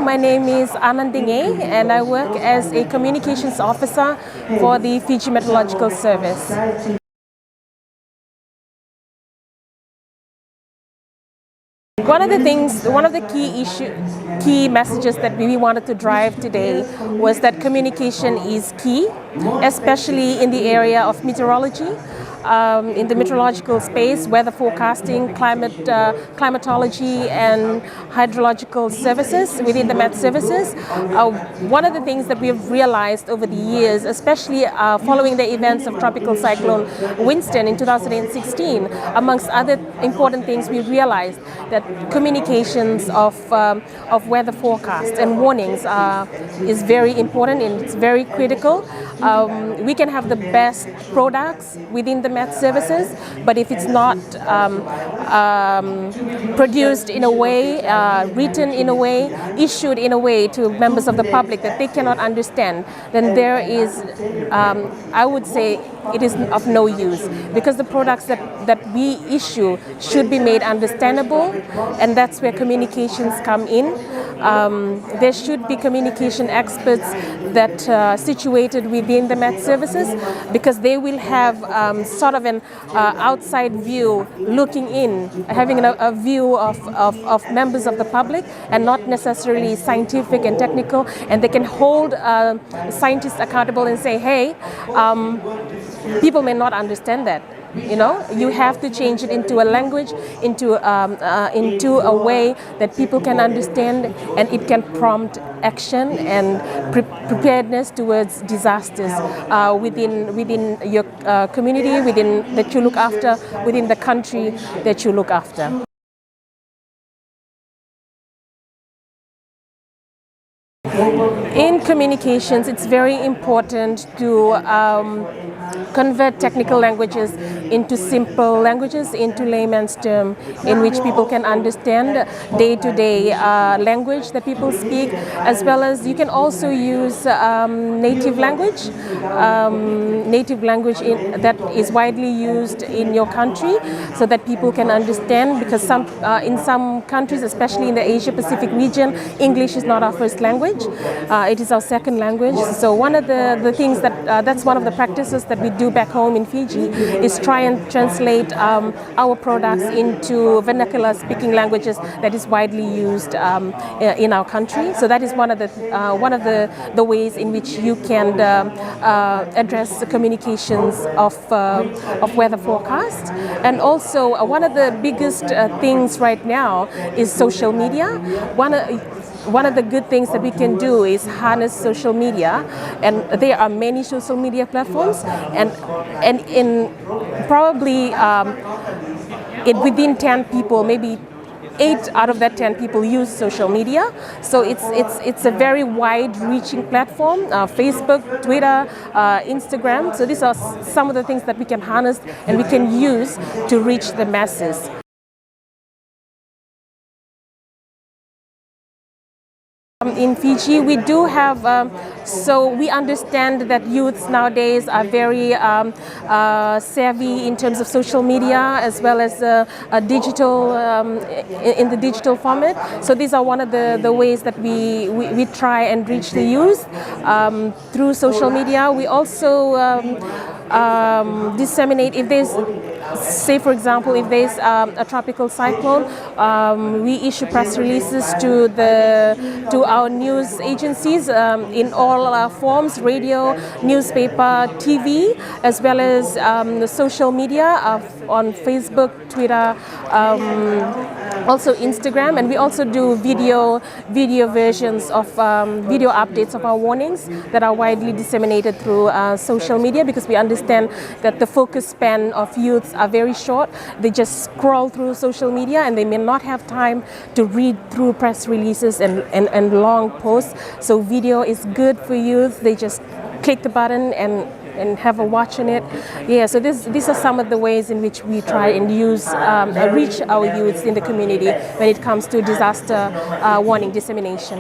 my name is Degei, and I work as a communications officer for the Fiji Meteorological Service. One of the key messages that we wanted to drive today was that communication is key, especially in the area of meteorology, in the meteorological space, weather forecasting, climatology, and hydrological services within the Met Services. One of the things that we have realized over the years, especially following the events of Tropical Cyclone Winston in 2016, amongst other important things, we realized that communications of weather forecasts and warnings is very important and it's very critical. We can have the best products within the Met Services, but if it's not produced in a way, written in a way, issued in a way to members of the public that they cannot understand, then there is, I would say, it is of no use, because the products that we issue should be made understandable, and that's where communications come in. There should be communication experts that are situated within the Met Services, because they will have sort of an outside view looking in, having a view of members of the public and not necessarily scientific and technical, and they can hold scientists accountable and say, hey, people may not understand that. You know, you have to change it into a language, into a way that people can understand, and it can prompt action and preparedness towards disasters within your community, that you look after, within the country that you look after. In communications, it's very important to convert technical languages into simple languages, into layman's term, in which people can understand day-to-day language that people speak, as well as you can also use native language that is widely used in your country, so that people can understand, because in some countries, especially in the Asia-Pacific region, English is not our first language. It is our second language. So one of the things that's one of the practices that we do back home in Fiji is try and translate our products into vernacular speaking languages that is widely used in our country. So that is one of the ways in which you can address the communications of weather forecast. And also one of the biggest things right now is social media. One of the good things that we can do is harness social media, and there are many social media platforms, and in probably within 10 people, maybe 8 out of that 10 people use social media. So it's a very wide-reaching platform, Facebook, Twitter, Instagram. So these are some of the things that we can harness and we can use to reach the masses. In Fiji, we do have, so we understand that youths nowadays are very savvy in terms of social media, as well as digital, in the digital format. So these are one of the ways that we try and reach the youth through social media. We also disseminate, if there's, say for example, if there's a tropical cyclone, we issue press releases to our news agencies in all forms: radio, newspaper, TV, as well as the social media on Facebook, Twitter, also Instagram, and we also do video versions of video updates of our warnings that are widely disseminated through social media, because we understand that the focus span of youths are very short. They just scroll through social media and they may not have time to read through press releases and long posts. So video is good for youth. They just click the button and have a watch on it. Yeah, so these are some of the ways in which we try and reach our youths in the community when it comes to disaster warning dissemination.